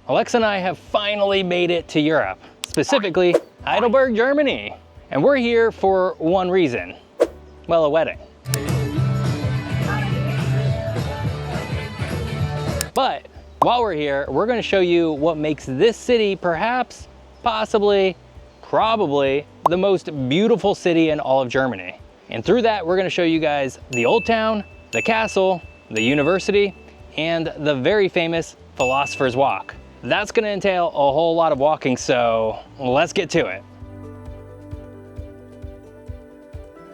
Alexa and I have finally made it to Europe, specifically Heidelberg, Germany. And we're here for one reason. Well, a wedding. But while we're here, we're gonna show you what makes this city perhaps, possibly, probably the most beautiful city in all of Germany. And through that, we're gonna show you guys the Old Town, the castle, the university, and the very famous Philosopher's Walk. That's gonna entail a whole lot of walking, so let's get to it.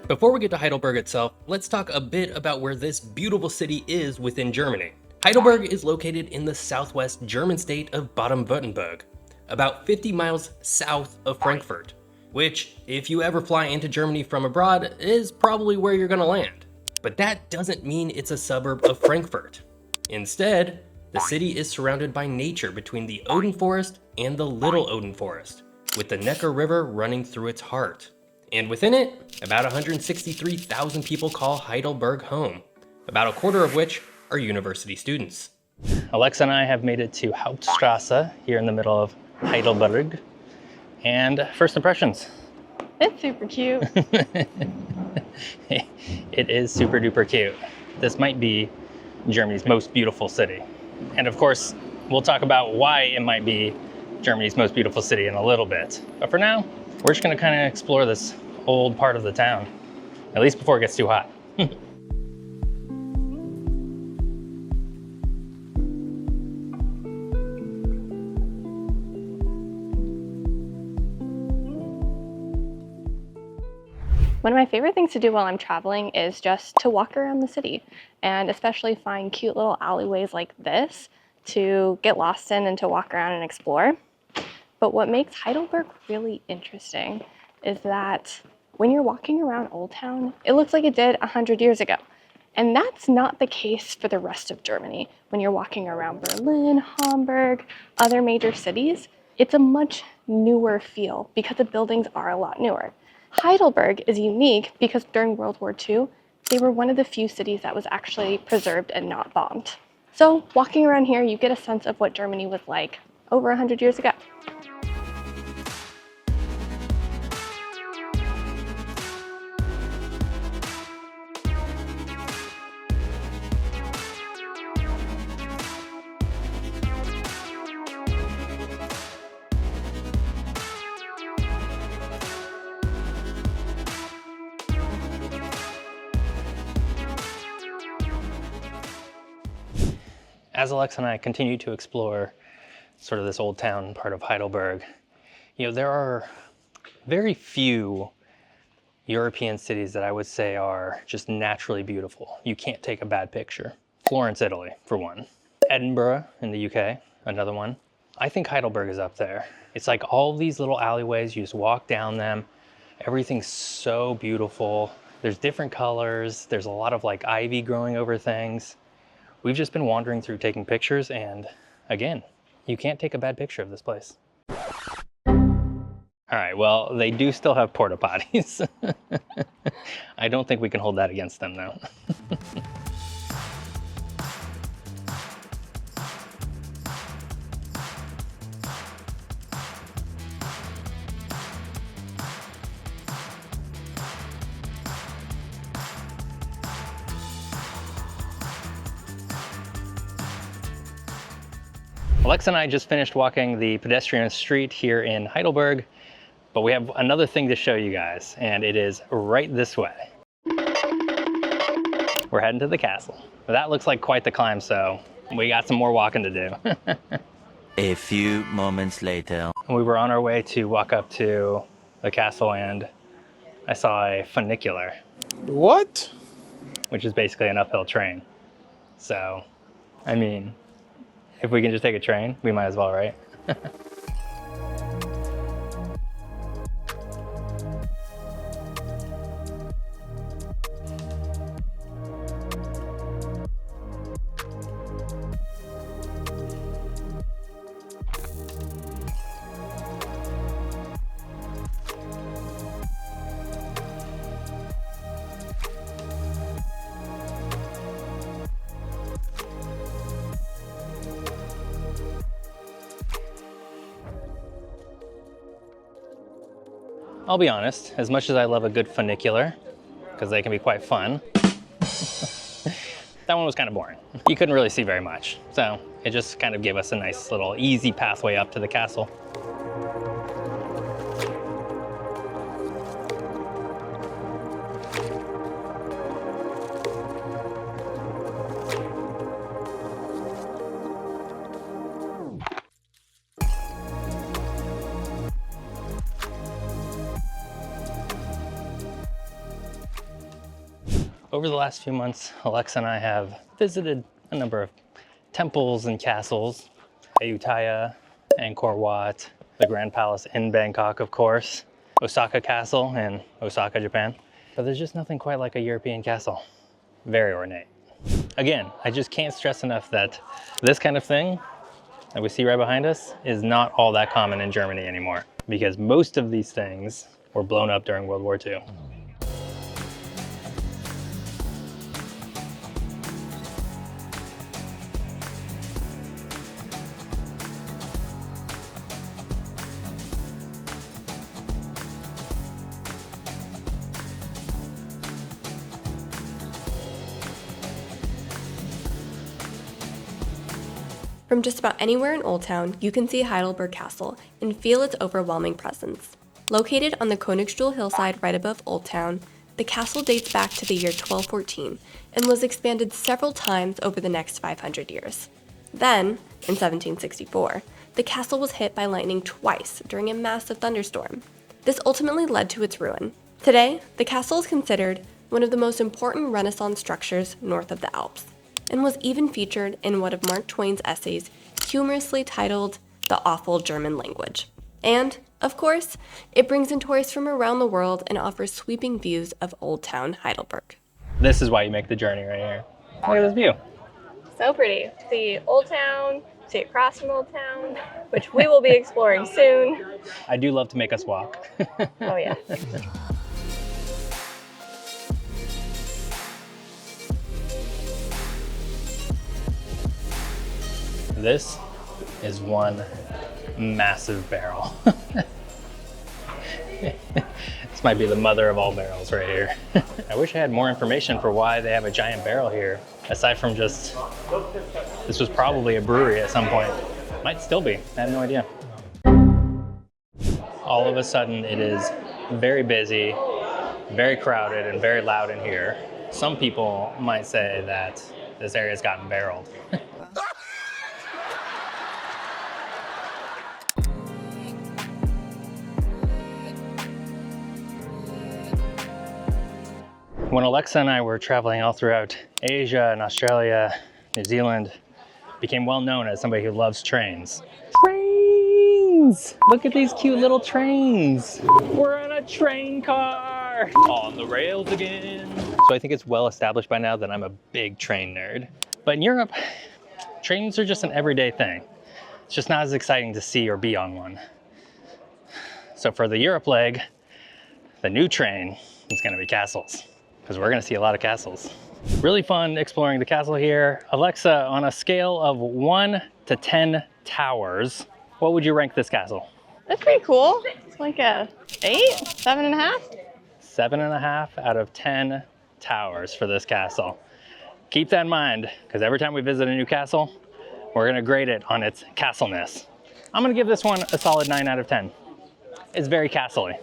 Before we get to Heidelberg itself, let's talk a bit about where this beautiful city is within Germany. Heidelberg is located in the southwest German state of Baden-Württemberg, about 50 miles south of Frankfurt, which, if you ever fly into Germany from abroad, is probably where you're gonna land. But that doesn't mean it's a suburb of Frankfurt. Instead, the city is surrounded by nature between the Odin Forest and the Little Odin Forest, with the Neckar River running through its heart. And within it, about 163,000 people call Heidelberg home, about a quarter of which are university students. Alexa and I have made it to Hauptstrasse here in the middle of Heidelberg. And first impressions. It's super cute. It is super duper cute. This might be Germany's most beautiful city. And of course, we'll talk about why it might be Germany's most beautiful city in a little bit. But for now, we're just gonna kind of explore this old part of the town, at least before it gets too hot. One of my favorite things to do while I'm traveling is just to walk around the city and especially find cute little alleyways like this to get lost in and to walk around and explore. But what makes Heidelberg really interesting is that when you're walking around Old Town, it looks like it did 100 years ago. And that's not the case for the rest of Germany. When you're walking around Berlin, Hamburg, other major cities, it's a much newer feel because the buildings are a lot newer. Heidelberg is unique because during World War II, they were one of the few cities that was actually preserved and not bombed. So walking around here, you get a sense of what Germany was like over 100 years ago. As Alexa and I continue to explore sort of this old town part of Heidelberg, you know, there are very few European cities that I would say are just naturally beautiful. You can't take a bad picture. Florence, Italy, for one. Edinburgh in the UK, another one. I think Heidelberg is up there. It's like all these little alleyways, you just walk down them. Everything's so beautiful. There's different colors. There's a lot of like ivy growing over things. We've just been wandering through taking pictures, and again, you can't take a bad picture of this place. All right, well, they do still have porta potties. I don't think we can hold that against them though. Alexa and I just finished walking the pedestrian street here in Heidelberg, but we have another thing to show you guys, and it is right this way. We're heading to the castle. That looks like quite the climb, so we got some more walking to do. A few moments later. We were on our way to walk up to the castle, and I saw a funicular. What? Which is basically an uphill train. So, I mean, if we can just take a train, we might as well, right? I'll be honest, as much as I love a good funicular, because they can be quite fun, that one was kind of boring. You couldn't really see very much, so it just kind of gave us a nice little easy pathway up to the castle. Over the last few months, Alexa and I have visited a number of temples and castles. Ayutthaya, Angkor Wat, the Grand Palace in Bangkok, of course, Osaka Castle in Osaka, Japan. But there's just nothing quite like a European castle. Very ornate. Again, I just can't stress enough that this kind of thing that we see right behind us is not all that common in Germany anymore, because most of these things were blown up during World War II. From just about anywhere in Old Town, you can see Heidelberg Castle and feel its overwhelming presence. Located on the Königstuhl hillside right above Old Town, the castle dates back to the year 1214 and was expanded several times over the next 500 years. Then, in 1764, the castle was hit by lightning twice during a massive thunderstorm. This ultimately led to its ruin. Today, the castle is considered one of the most important Renaissance structures north of the Alps, and was even featured in one of Mark Twain's essays, humorously titled The Awful German Language. And, of course, it brings in tourists from around the world and offers sweeping views of Old Town Heidelberg. This is why you make the journey right here. Look at this view. So pretty. See Old Town, see across from Old Town, which we will be exploring soon. I do love to make us walk. Oh yeah. This is one massive barrel. This might be the mother of all barrels right here. I wish I had more information for why they have a giant barrel here, aside from just, this was probably a brewery at some point. Might still be, I have no idea. All of a sudden it is very busy, very crowded, and very loud in here. Some people might say that this area's gotten barreled. When Alexa and I were traveling all throughout Asia and Australia, New Zealand, became well known as somebody who loves trains. Trains! Look at these cute little trains. We're in a train car! On the rails again. So I think it's well established by now that I'm a big train nerd. But in Europe, trains are just an everyday thing. It's just not as exciting to see or be on one. So for the Europe leg, the new train is gonna be castles, because we're gonna see a lot of castles. Really fun exploring the castle here. Alexa, on a scale of 1 to 10 towers, what would you rank this castle? That's pretty cool. It's like a 8, 7.5. 7.5 out of 10 towers for this castle. Keep that in mind, because every time we visit a new castle, we're gonna grade it on its castleness. I'm gonna give this one a solid 9 out of 10. It's very castle-y.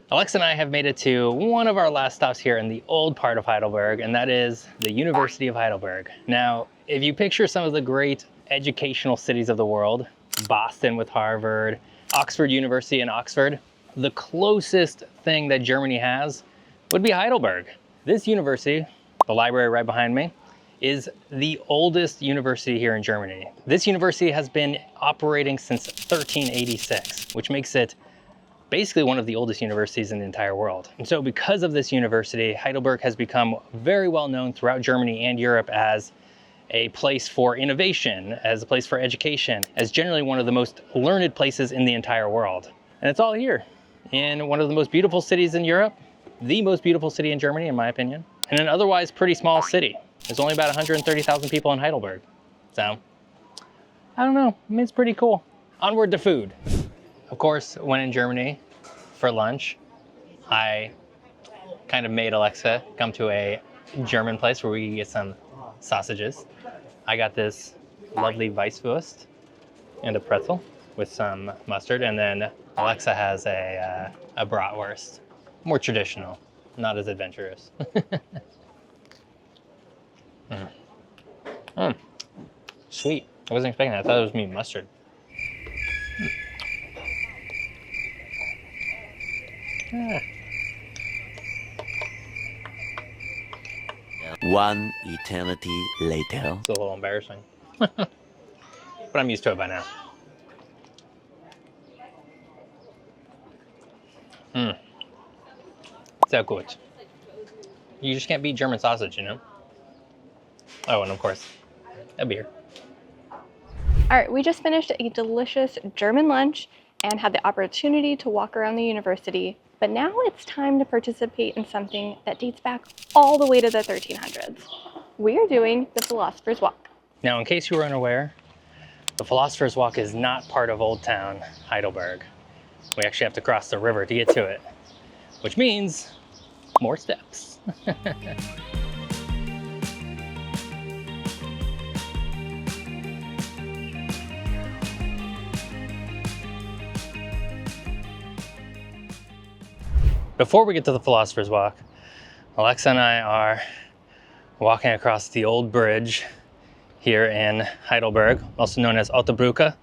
Alexa and I have made it to one of our last stops here in the old part of Heidelberg, and that is the University of Heidelberg. Now, if you picture some of the great educational cities of the world, Boston with Harvard, Oxford University in Oxford, the closest thing that Germany has would be Heidelberg. This university, the library right behind me, is the oldest university here in Germany. This university has been operating since 1386, which makes it basically one of the oldest universities in the entire world. And so because of this university, Heidelberg has become very well known throughout Germany and Europe as a place for innovation, as a place for education, as generally one of the most learned places in the entire world. And it's all here in one of the most beautiful cities in Europe, the most beautiful city in Germany, in my opinion, and an otherwise pretty small city. There's only about 130,000 people in Heidelberg. So, I don't know, I mean, it's pretty cool. Onward to food. Of course, when in Germany for lunch, I kind of made Alexa come to a German place where we could get some sausages. I got this lovely Weisswurst and a pretzel with some mustard, and then Alexa has a bratwurst. More traditional, not as adventurous. Sweet. I wasn't expecting that. I thought it was meat and mustard. One eternity later. It's a little embarrassing. But I'm used to it by now. So good. You just can't beat German sausage, you know? Oh, and of course, a beer. All right, we just finished a delicious German lunch and had the opportunity to walk around the university, but now it's time to participate in something that dates back all the way to the 1300s. We are doing the Philosopher's Walk. Now, in case you were unaware, the Philosopher's Walk is not part of Old Town Heidelberg. We actually have to cross the river to get to it, which means more steps. Before we get to the Philosopher's Walk, Alexa and I are walking across the old bridge here in Heidelberg, also known as Alte Brücke.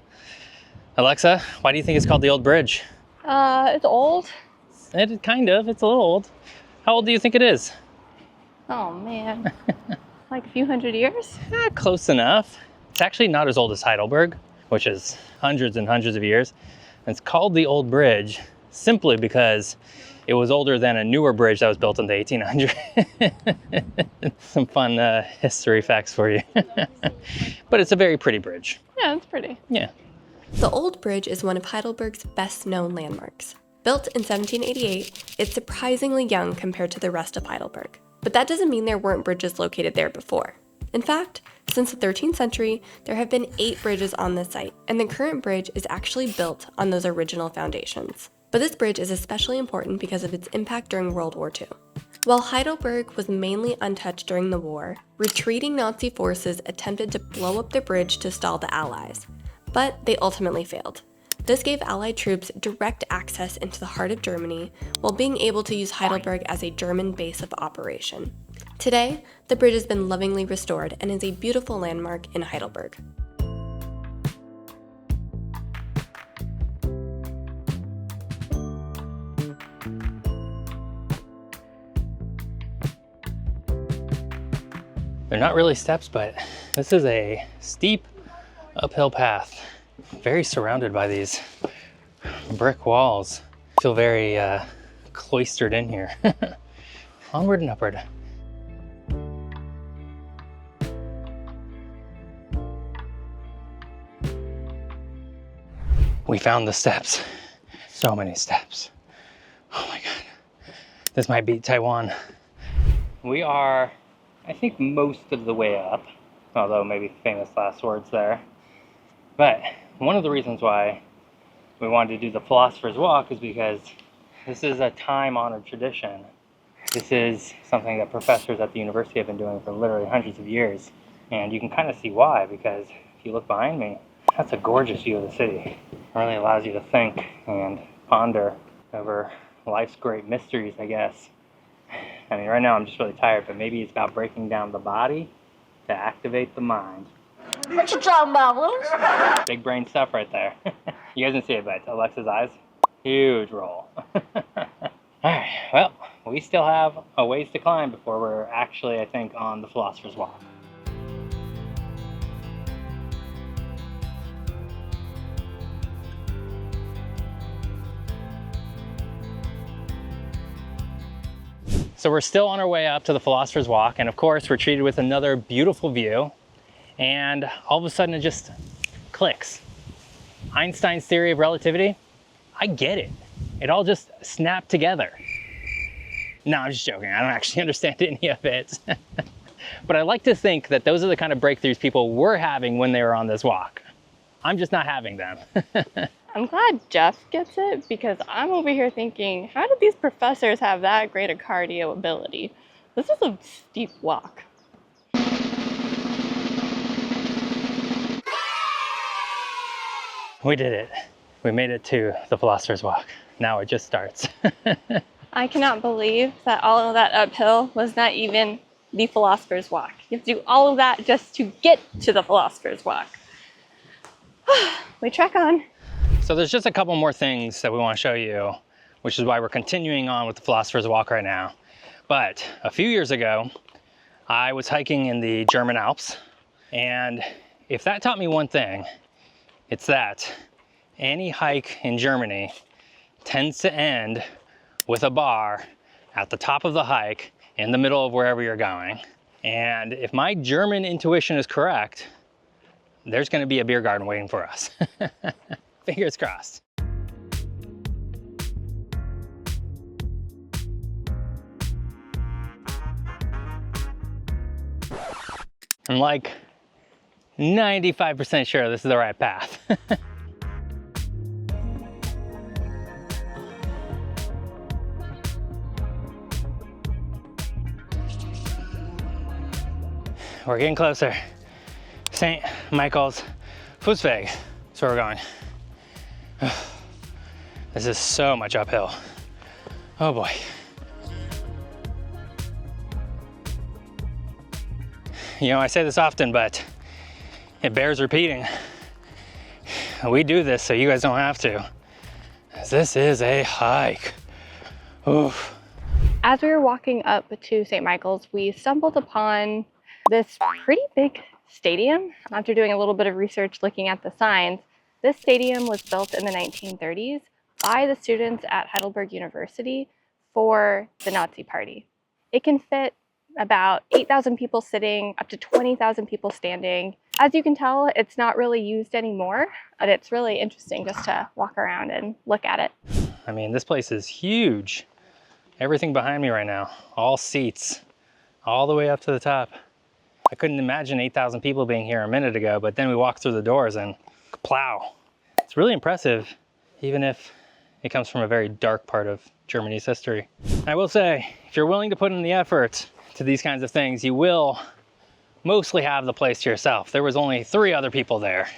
Alexa, why do you think it's called the old bridge? It's old. It's a little old. How old do you think it is? Oh man, like a few hundred years? Close enough. It's actually not as old as Heidelberg, which is hundreds and hundreds of years. And it's called the old bridge simply because it was older than a newer bridge that was built in the 1800s. Some fun history facts for you. But it's a very pretty bridge. Yeah, it's pretty. Yeah. The Old Bridge is one of Heidelberg's best-known landmarks. Built in 1788, it's surprisingly young compared to the rest of Heidelberg. But that doesn't mean there weren't bridges located there before. In fact, since the 13th century, there have been 8 bridges on this site, and the current bridge is actually built on those original foundations. But this bridge is especially important because of its impact during World War II. While Heidelberg was mainly untouched during the war, retreating Nazi forces attempted to blow up the bridge to stall the Allies, but they ultimately failed. This gave Allied troops direct access into the heart of Germany, while being able to use Heidelberg as a German base of operation. Today, the bridge has been lovingly restored and is a beautiful landmark in Heidelberg. They're not really steps, but this is a steep uphill path. Very surrounded by these brick walls. Feel very cloistered in here. Onward and upward. We found the steps. So many steps. Oh my God. This might beat Taiwan. We are, I think, most of the way up, although maybe famous last words there. But one of the reasons why we wanted to do the Philosopher's Walk is because this is a time-honored tradition. This is something that professors at the university have been doing for literally hundreds of years. And you can kind of see why, because if you look behind me, that's a gorgeous view of the city. It really allows you to think and ponder over life's great mysteries, I guess. I mean, right now I'm just really tired, but maybe it's about breaking down the body to activate the mind. What you talking about, Willis? Big brain stuff right there. You guys can see it, but Alexa's eyes, huge roll. Alright, well, we still have a ways to climb before we're actually, I think, on the Philosopher's Walk. So we're still on our way up to the Philosopher's Walk, and of course we're treated with another beautiful view, and all of a sudden it just clicks. Einstein's theory of relativity, I get it. It all just snapped together. No, I'm just joking. I don't actually understand any of it. But I like to think that those are the kind of breakthroughs people were having when they were on this walk. I'm just not having them. I'm glad Geoff gets it, because I'm over here thinking, how did these professors have that great a cardio ability? This is a steep walk. We did it. We made it to the Philosopher's Walk. Now it just starts. I cannot believe that all of that uphill was not even the Philosopher's Walk. You have to do all of that just to get to the Philosopher's Walk. We trek on. So there's just a couple more things that we want to show you, which is why we're continuing on with the Philosopher's Walk right now. But a few years ago, I was hiking in the German Alps, and if that taught me one thing, it's that any hike in Germany tends to end with a bar at the top of the hike in the middle of wherever you're going. And if my German intuition is correct, there's going to be a beer garden waiting for us. Fingers crossed. I'm like 95% sure this is the right path. We're getting closer. St. Michael's Fußweg. That's where we're going. This is so much uphill. Oh boy. You know, I say this often, but it bears repeating. We do this so you guys don't have to. This is a hike. Oof. As we were walking up to St. Michael's, we stumbled upon this pretty big stadium. After doing a little bit of research looking at the signs, this stadium was built in the 1930s by the students at Heidelberg University for the Nazi Party. It can fit about 8,000 people sitting, up to 20,000 people standing. As you can tell, it's not really used anymore, but it's really interesting just to walk around and look at it. I mean, this place is huge. Everything behind me right now, all seats, all the way up to the top. I couldn't imagine 8,000 people being here a minute ago, but then we walked through the doors and plow. It's really impressive, even if it comes from a very dark part of Germany's history. I will say, if you're willing to put in the effort to these kinds of things, you will mostly have the place to yourself. There was only 3 other people there.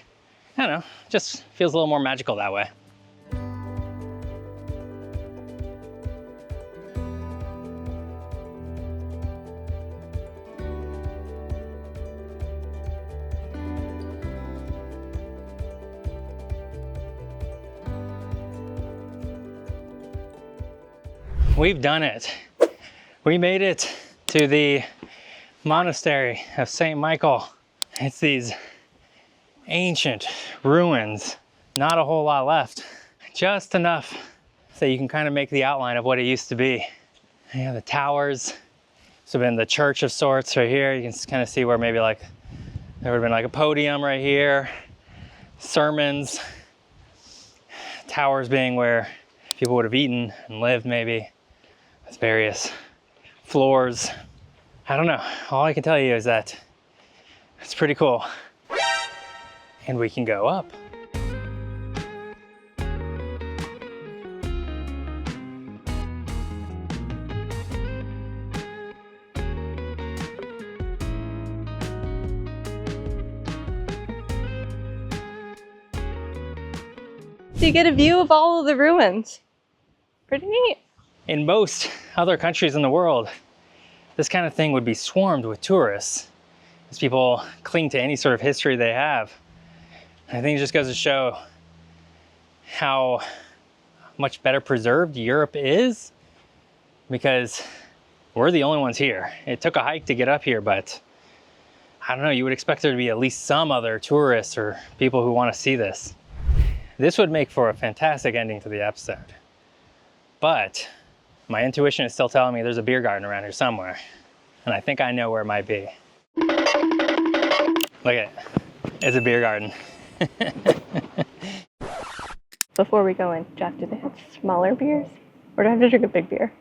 I don't know, just feels a little more magical that way. We've done it. We made it to the monastery of St. Michael. It's these ancient ruins, not a whole lot left, just enough so you can kind of make the outline of what it used to be. Yeah, the towers, so been the church of sorts right here. You can kind of see where maybe like there would have been like a podium right here, sermons, towers being where people would have eaten and lived maybe. With various floors. I don't know. All I can tell you is that it's pretty cool. And we can go up. So you get a view of all of the ruins. Pretty neat. In most other countries in the world, this kind of thing would be swarmed with tourists as people cling to any sort of history they have. I think it just goes to show how much better preserved Europe is, because we're the only ones here. It took a hike to get up here, but I don't know, you would expect there to be at least some other tourists or people who want to see this. This would make for a fantastic ending to the episode. But My intuition is still telling me there's a beer garden around here somewhere, and I think I know where it might be. Look at it. It's a beer garden. Before we go in, Jeff, do they have smaller beers? Or do I have to drink a big beer?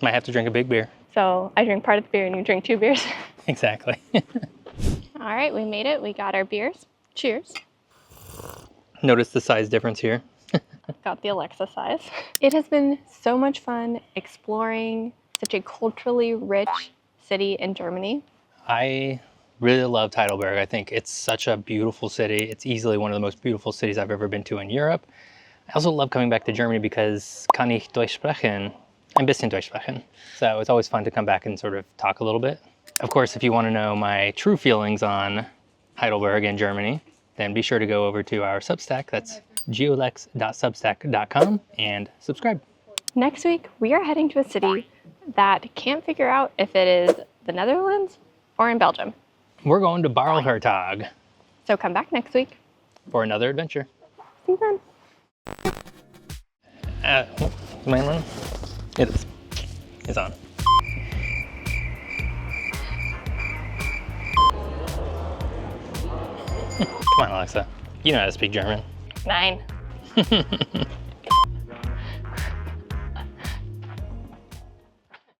Might have to drink a big beer. So I drink part of the beer and you drink 2 beers? Exactly. All right, we made it. We got our beers. Cheers. Notice the size difference here. Got the Alexa size. It has been so much fun exploring such a culturally rich city in Germany. I really loved Heidelberg. I think it's such a beautiful city. It's easily one of the most beautiful cities I've ever been to in Europe. I also love coming back to Germany because kann ich Deutsch sprechen? Ein bisschen Deutsch sprechen. So it's always fun to come back and sort of talk a little bit. Of course, if you want to know my true feelings on Heidelberg and Germany, then be sure to go over to our Substack. That's geolex.substack.com and subscribe. Next week, we are heading to a city that can't figure out if it is the Netherlands or in Belgium. We're going to Barlhertog So come back next week. for another adventure. See you then. Is mine on? It is. It's on. Come on, Alexa. You know how to speak German. 9.